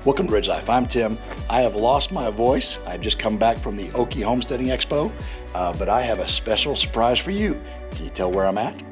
Welcome to RidgeLife. I'm Tim. I have lost my voice. I've just come back from the Okie Homesteading Expo, but I have a special surprise for you. Can you tell where I'm at?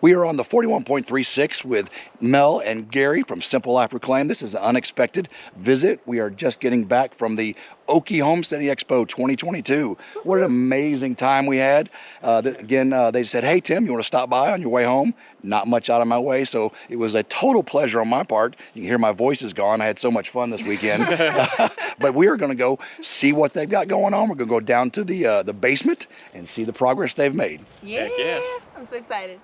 We are on the 41.36 with Mel and Gary from Simple Life Reclaimed. This is an unexpected visit. We are just getting back from the Okie Homesteading Expo 2022. What an amazing time we had. They said, hey, Tim, you want to stop by on your way home? Not much out of my way, so it was a total pleasure on my part. You can hear my voice is gone. I had so much fun this weekend. But we are going to go see what they've got going on. We're going to go down to the basement and see the progress they've made. Yeah, Heck yes. I'm so excited.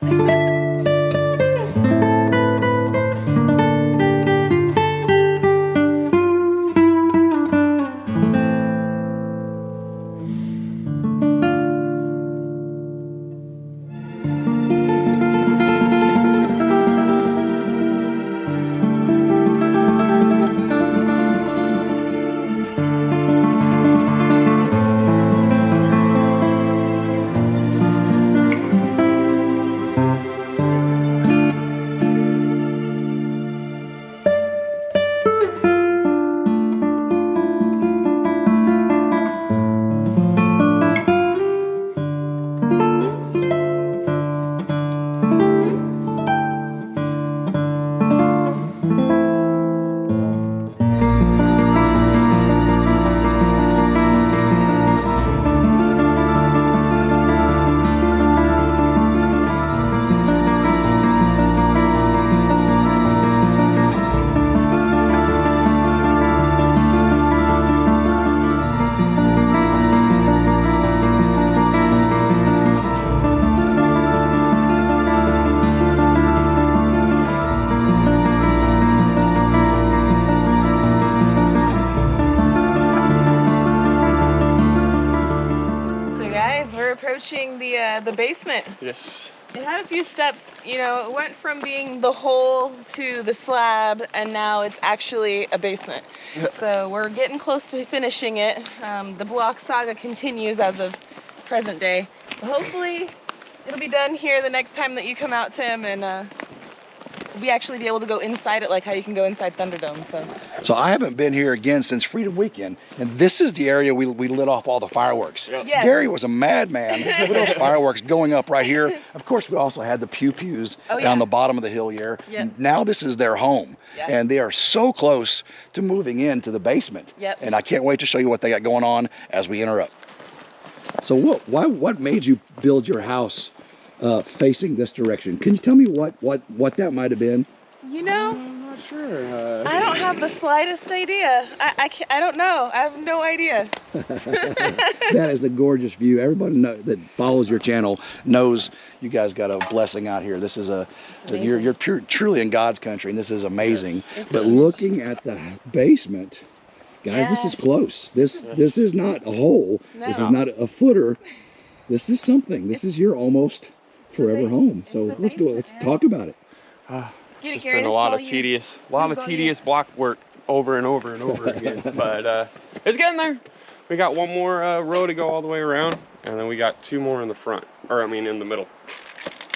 Approaching the basement. Yes. It had a few steps, you know, it went from being the hole to the slab, and now it's actually a basement. So we're getting close to finishing it. The block saga continues as of present day. Hopefully it'll be done here the next time that you come out, Tim, and we actually be able to go inside it like how you can go inside Thunderdome. So I haven't been here again since Freedom Weekend, and this is the area we lit off all the fireworks. Yep. Yeah. Gary was a madman with those fireworks going up right here. Of course, we also had the pew-pews down the bottom of the hill here. Yep. Now this is their home, and they are so close to moving into the basement. Yep. And I can't wait to show you what they got going on as we enter up. So what made you build your house facing this direction? Can you tell me what that might have been? You know, I'm not sure. I don't have the slightest idea. I don't know. I have no idea. That is a gorgeous view. Everybody that follows your channel knows you guys got a blessing out here. This is you're truly in God's country, and this is amazing. Yes, but looking at the basement, Guys, this Yeah. is close. This is not a hole. This is not a footer. This is something. This is your almost forever home. So let's go. Let's talk about it. It's just been a lot of tedious block work over and over and over again. But it's getting there. We got one more row to go all the way around, and then we got 2 more in the front, or I mean in the middle,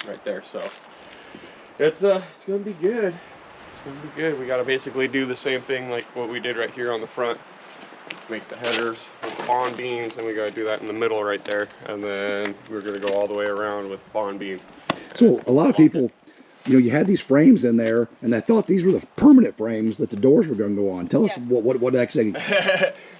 right there. So it's gonna be good. It's gonna be good. We got to basically do the same thing like what we did right here on the front. Make the headers with bond beams, and we got to do that in the middle right there, and then we're gonna go all the way around with bond beam. So a lot of people, you know, you had these frames in there, and I thought these were the permanent frames that the doors were going to go on. Tell us what actually.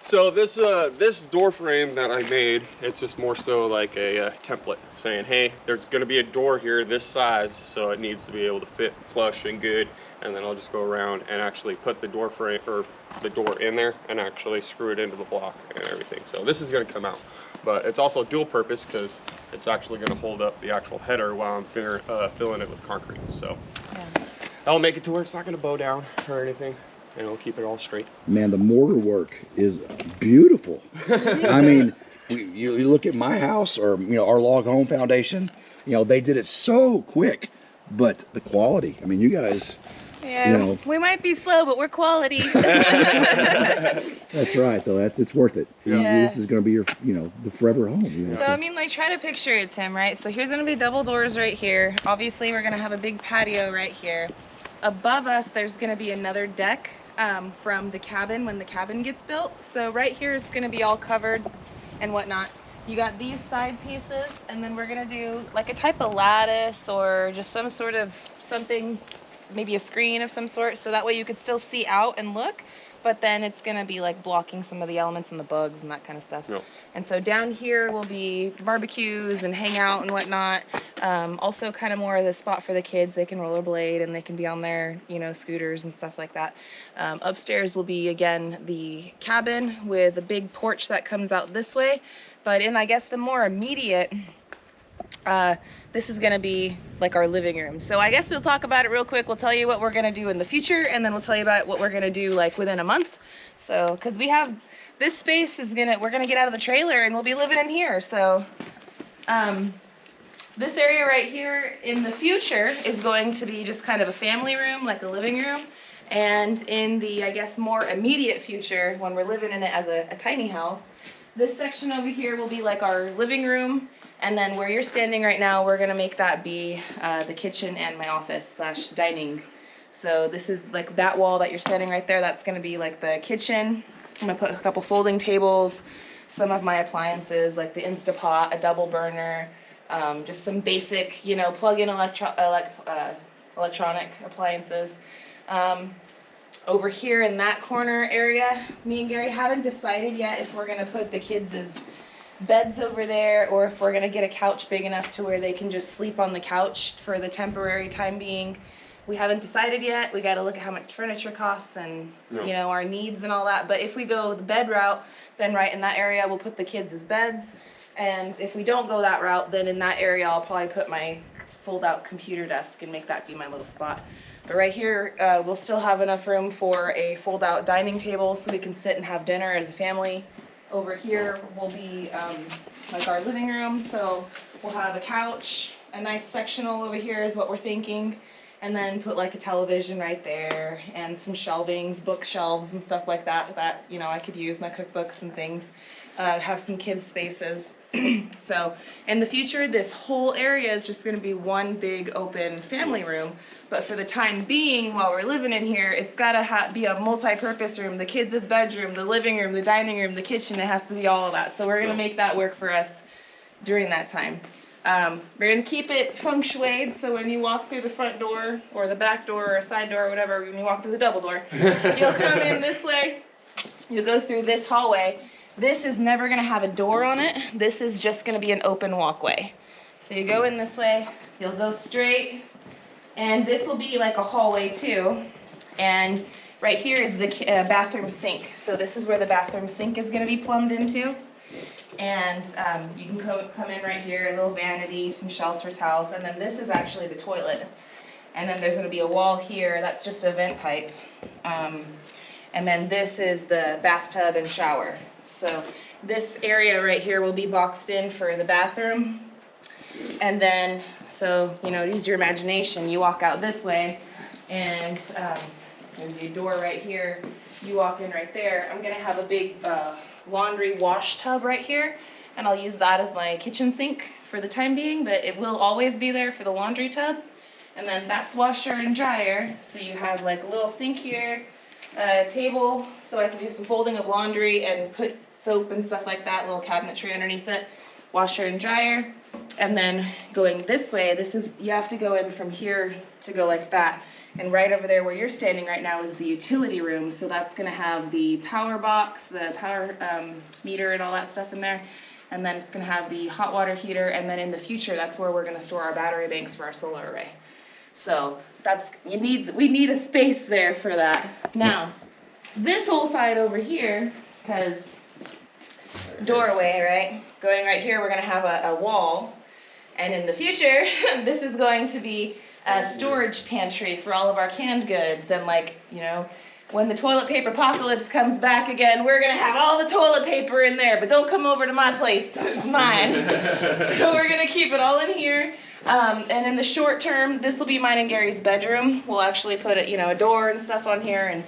So this door frame that I made, it's just more so like a template saying, hey, there's going to be a door here this size, so it needs to be able to fit flush and good. And then I'll just go around and actually put the door frame or the door in there and actually screw it into the block and everything. So this is going to come out, but it's also dual purpose because it's actually going to hold up the actual header while I'm filling it with concrete. So I'll make it to where it's not going to bow down or anything, and it'll keep it all straight. Man, the mortar work is beautiful. I mean, you look at my house or, you know, our log home foundation, you know, they did it so quick, but the quality, I mean, you guys. Yeah, you know, we might be slow, but we're quality. That's right, though. It's worth it. Yeah. This is going to be your, you know, the forever home. You know, So I mean, like, try to picture it, Tim, right? So here's gonna be double doors right here. Obviously, we're gonna have a big patio right here. Above us, there's gonna be another deck from the cabin when the cabin gets built. So right here is gonna be all covered and whatnot. You got these side pieces, and then we're gonna do like a type of lattice or just some sort of something, maybe a screen of some sort, so that way you could still see out and look, but then it's gonna be like blocking some of the elements and the bugs and that kind of stuff. Yep. And so down here will be barbecues and hang out and whatnot. Also kind of more of the spot for the kids. They can rollerblade and they can be on their, you know, scooters and stuff like that. Upstairs will be, again, the cabin with a big porch that comes out this way. But in, I guess, the more immediate, this is gonna be like our living room. So I guess we'll talk about it real quick. We'll tell you what we're gonna do in the future, and then we'll tell you about what we're gonna do like within a month. So, cause we have, this space is we're gonna get out of the trailer and we'll be living in here. So, this area right here in the future is going to be just kind of a family room, like a living room. And in the, I guess, more immediate future, when we're living in it as a tiny house, this section over here will be like our living room. And then where you're standing right now, we're gonna make that be the kitchen and my office / dining. So this is like that wall that you're standing right there, that's gonna be like the kitchen. I'm gonna put a couple folding tables, some of my appliances like the Instapot, a double burner, just some basic, you know, plug-in electronic appliances. Over here in that corner area, me and Gary haven't decided yet if we're gonna put the kids' beds over there or if we're gonna get a couch big enough to where they can just sleep on the couch for the temporary time being. We haven't decided yet. We gotta look at how much furniture costs and you know, our needs and all that. But if we go the bed route, then right in that area we'll put the kids' beds. And if we don't go that route, then in that area I'll probably put my fold-out computer desk and make that be my little spot. But right here, we'll still have enough room for a fold-out dining table so we can sit and have dinner as a family. Over here will be like our living room, so we'll have a couch, a nice sectional over here is what we're thinking, and then put like a television right there and some shelvings, bookshelves and stuff like that, you know, I could use my cookbooks and things, have some kids spaces. So in the future, this whole area is just going to be one big open family room. But for the time being, while we're living in here, it's got to be a multi-purpose room. The kids' bedroom, the living room, the dining room, the kitchen, it has to be all of that. So we're going to make that work for us during that time. We're going to keep it feng shuied, so when you walk through the front door or the back door or a side door or whatever, when you walk through the double door, you'll come in this way, you'll go through this hallway. This is never going to have a door on it. This is just going to be an open walkway. So you go in this way, you'll go straight, and this will be like a hallway too. And right here is the bathroom sink. So this is where the bathroom sink is going to be plumbed into. And you can come in right here, a little vanity, some shelves for towels, and then this is actually the toilet. And then there's going to be a wall here, that's just a vent pipe. And then this is the bathtub and shower. So this area right here will be boxed in for the bathroom. And then, so, you know, use your imagination. You walk out this way, and there's a door right here. You walk in right there. I'm gonna have a big laundry wash tub right here, and I'll use that as my kitchen sink for the time being, but it will always be there for the laundry tub. And then that's washer and dryer. So you have like a little sink here, table, so I can do some folding of laundry and put soap and stuff like that, little cabinetry underneath it, washer and dryer. And then going this way, this is, you have to go in from here to go like that. And right over there where you're standing right now is the utility room. So that's gonna have the power box, the power meter and all that stuff in there. And then it's gonna have the hot water heater. And then in the future, that's where we're gonna store our battery banks for our solar array. So that's, we need a space there for that. Now, this whole side over here, because doorway, right? Going right here, we're gonna have a wall. And in the future, this is going to be a storage pantry for all of our canned goods. And like, you know, when the toilet paper apocalypse comes back again, we're gonna have all the toilet paper in there, but don't come over to my place, it's mine. So we're gonna keep it all in here. And in the short term, this will be mine and Gary's bedroom. We'll actually put a door and stuff on here, and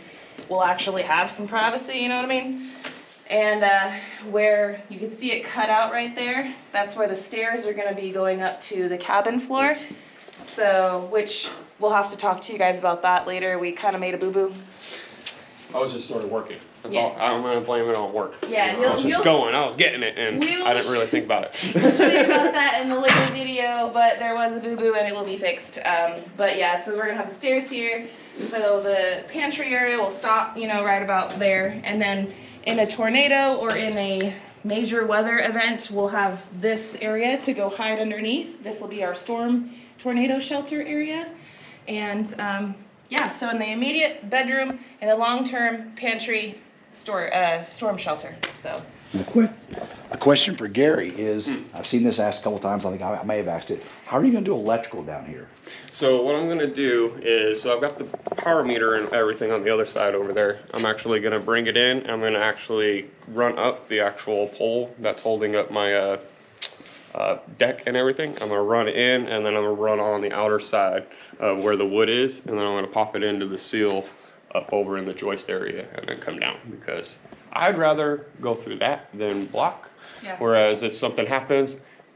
we'll actually have some privacy, you know what I mean? And where you can see it cut out right there, that's where the stairs are gonna be going up to the cabin floor. So, which we'll have to talk to you guys about that later. We kind of made a boo-boo. I was just sort of working. That's Yeah. all. I'm gonna blame it on work. Yeah, I was just going. I was getting it, and I didn't really think about it. We'll show you about that in the later video, but there was a boo-boo and it will be fixed. But yeah, so we're gonna have the stairs here. So the pantry area will stop, you know, right about there. And then in a tornado or in a major weather event, we'll have this area to go hide underneath. This will be our tornado shelter area. And yeah, so in the immediate bedroom and the long-term pantry storm shelter. So A question for Gary is, I've seen this asked a couple times, I think I may have asked it, how are you gonna do electrical down here? So what I'm gonna do is, so I've got the power meter and everything on the other side over there. I'm actually gonna bring it in. I'm gonna actually run up the actual pole that's holding up my deck and everything. I'm gonna run it in, and then I'm gonna run on the outer side of where the wood is, and then I'm gonna pop it into the seal up over in the joist area and then come down, because I'd rather go through that than block. Yeah. Whereas if something happens,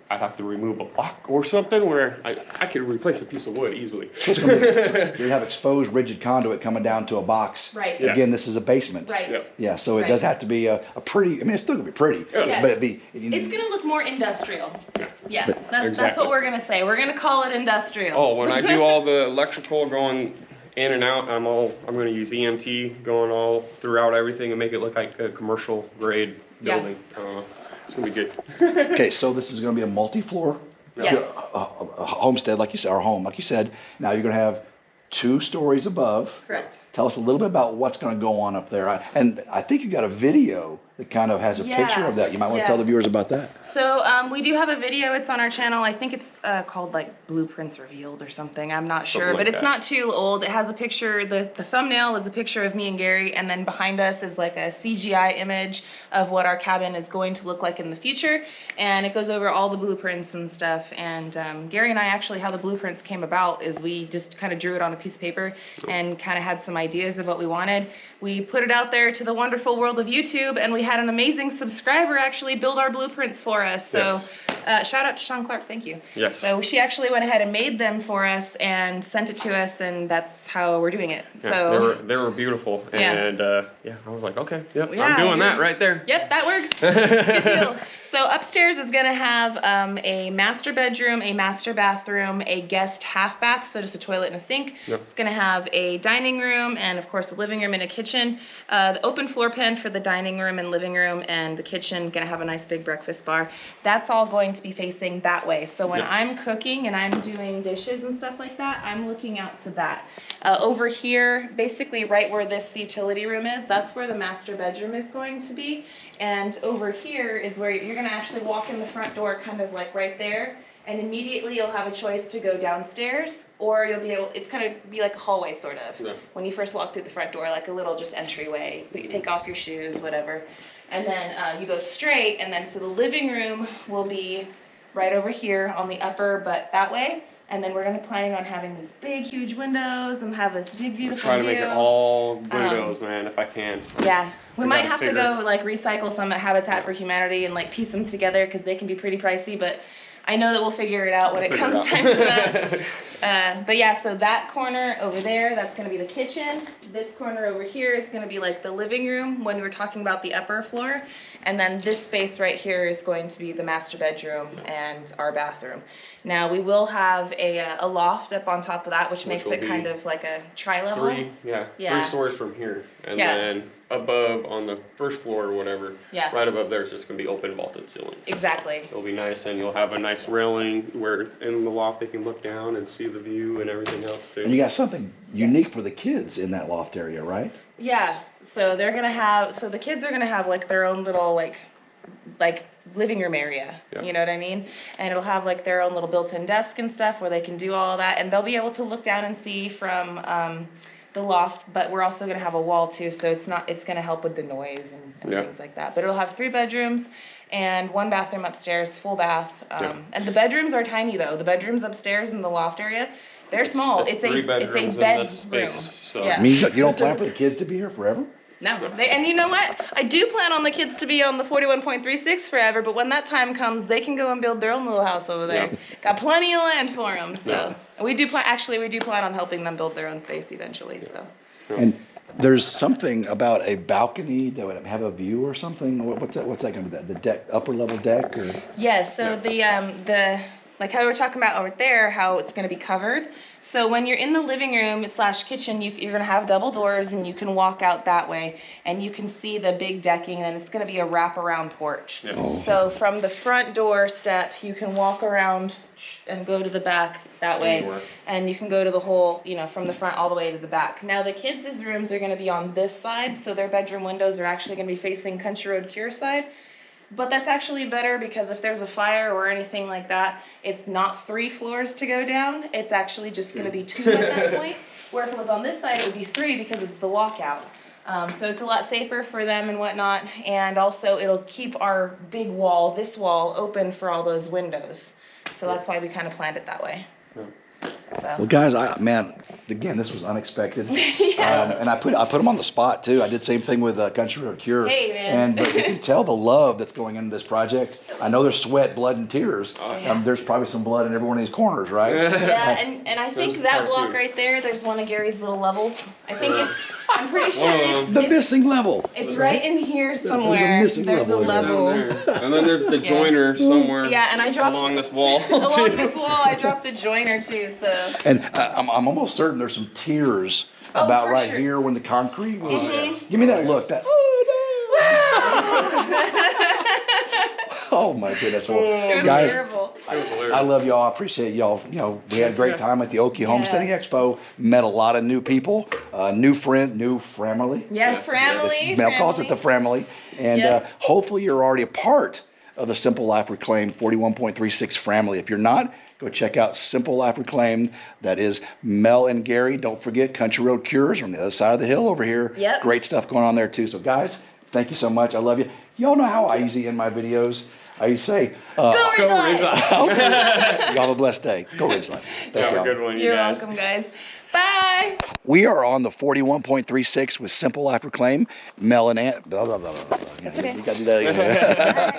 I'd have to remove a block or something where I could replace a piece of wood easily. You have exposed rigid conduit coming down to a box. Right. Yeah. Again, this is a basement. right. Yeah. Yeah, so it Right. does have to be a pretty, I mean, it's still gonna be pretty, Yeah. but it'd It's gonna look more industrial. Yeah, that's Exactly. what we're gonna say. We're gonna call it industrial. Oh, when I do all the electrical going in and out, I'm gonna use EMT going all throughout everything and make it look like a commercial grade Yeah. building. It's gonna be good. Okay, so this is gonna be a multi-floor Yes. a homestead, like you said, or home, like you said. Now you're gonna have 2 stories above. Correct. Tell us a little bit about what's gonna go on up there. And I think you got a video that kind of has a picture of that. You might want to tell the viewers about that. So we do have a video. It's on our channel. I think it's called like Blueprints Revealed or something. I'm not sure, Something like but it's that. not too old. It has a picture. The thumbnail is a picture of me and Gary, and then behind us is like a CGI image of what our cabin is going to look like in the future. And it goes over all the blueprints and stuff. And Gary and I actually, how the blueprints came about is we just kind of drew it on a piece of paper and kind of had some ideas of what we wanted. We put it out there to the wonderful world of YouTube, and we had an amazing subscriber actually build our blueprints for us. So shout out to Sean Clark, thank you. Yes. So she actually went ahead and made them for us and sent it to us, and that's how we're doing it. Yeah, So they were beautiful, Yeah. and I was like, okay, yep, Yeah, I'm doing you're- that right there. Yep, that works. Good deal. So upstairs is gonna have a master bedroom, a master bathroom, a guest half bath, so just a toilet and a sink. Yep. It's gonna have a dining room and of course a living room and a kitchen. The open floor pen for the dining room and living room, and the kitchen gonna have a nice big breakfast bar. That's all going to be facing that way. So when Yep. I'm cooking and I'm doing dishes and stuff like that, I'm looking out to that. Over here, basically right where this utility room is, that's where the master bedroom is going to be. And over here is where you're gonna actually walk in the front door kind of like right there. and immediately you'll have a choice to go downstairs, or you'll be able, it's kind of be like a hallway sort of. Yeah. When you first walk through the front door, like a little just entryway, but you take off your shoes, whatever. And then you go straight, and then so the living room will be right over here on the upper, but that way. And then we're gonna planning on having these big, huge windows and have this big, beautiful Try to view. make it all windows, man, if I can. Yeah, we might gotta have to figure- go like recycle some at Habitat for Humanity and like piece them together because they can be pretty pricey, but I know that we'll figure it out when it comes time to that. But yeah, so that corner over there, that's gonna be the kitchen. This corner over here is gonna be like the living room when we were talking about the upper floor. And then this space right here is going to be the master bedroom and our bathroom. Now we will have a loft up on top of that, which makes will it kind be of like a tri-level. Yeah, Yeah. 3 stories from here. And Yeah. then above on the first floor or whatever, Yeah. right above there is just gonna be open vaulted ceiling. Exactly. It'll be nice, and you'll have a nice railing where in the loft they can look down and see the view and everything else too. And you got something unique for the kids in that loft area, right? Yeah, so they're gonna have, so the kids are gonna have like their own little like living room area, Yeah. you know what I mean? And it'll have like their own little built-in desk and stuff where they can do all that, and they'll be able to look down and see from the loft, but we're also gonna have a wall too, so it's gonna help with the noise and Yeah. things like that. But it'll have 3 bedrooms and 1 bathroom upstairs, full bath. Yeah. And the bedrooms are tiny though. The bedrooms upstairs in the loft area, they're small. It's 3 a bedrooms bedroom. in this space, so. Yeah. I mean, you don't plan for the kids to be here forever? No, and you know what? I do plan on the kids to be on the 41.36 forever, but when that time comes, they can go and build their own little house over there. Yeah. Got plenty of land for them, so. Yeah. We do plan on helping them build their own space eventually, so. And there's something about a balcony that would have a view or something. What's that going to be? The deck, upper level deck, or? Yes, so the like how we were talking about over there, how it's going to be covered. So when you're in the living room / kitchen, you're going to have double doors, and you can walk out that way, and you can see the big decking, and it's going to be a wraparound porch. Yes. Oh. So from the front door step, you can walk around and go to the back that way, Anywhere. and you can go to the whole, from the front all the way to the back. Now the kids' rooms are going to be on this side, so their bedroom windows are actually going to be facing Country Road Cure side. But that's actually better because if there's a fire or anything like that, it's not 3 floors to go down. It's actually just going to be 2 at that point. Where if it was on this side, it would be 3 because it's the walkout. So it's a lot safer for them and whatnot. And also it'll keep our big wall, this wall, open for all those windows. So that's why we kind of planned it that way. Well, So. guys, again, this was unexpected. And I put them on the spot too. I did the same thing with Country Road Cure. Hey, man. But you can tell the love that's going into this project. I know there's sweat, blood, and tears. Oh, yeah. There's probably some blood in every one of these corners, right? Yeah, and I think There's that part block 2. right there, there's one of Gary's little levels. I think I'm pretty sure One The missing level. it's right in here somewhere. missing level in there. Down there. And then there's the joiner somewhere Yeah, and I dropped along this wall. along too. this wall. I dropped a joiner too. So And I'm almost certain there's some tears Oh, about for right sure. here when the concrete was. Mhm. Give me that look. That. Oh my goodness. Well, it was guys, terrible. It was hilarious. I love y'all. I appreciate y'all. We had a great time at the Okie Homesteading Expo. Met a lot of new people, new friend, new family. Yeah, Yes, family. Mel calls it the family. And Yep. hopefully you're already a part of the Simple Life Reclaimed 41.36 family. If you're not, go check out Simple Life Reclaimed. That is Mel and Gary. Don't forget Country Road Cures on the other side of the hill over here. Yep. Great stuff going on there too. So guys, thank you so much. I love you. Y'all know how I usually end my videos. I used to say, Go Go RidgeLife. RidgeLife. y'all have a blessed day. Go RidgeLife. Thank Have a y'all. good one, you You're guys. welcome, guys. Bye. We are on the 41.36 with Simple Life Reclaimed. Mel and Aunt. Blah, blah, blah, blah, blah. That's okay. You got to do that again.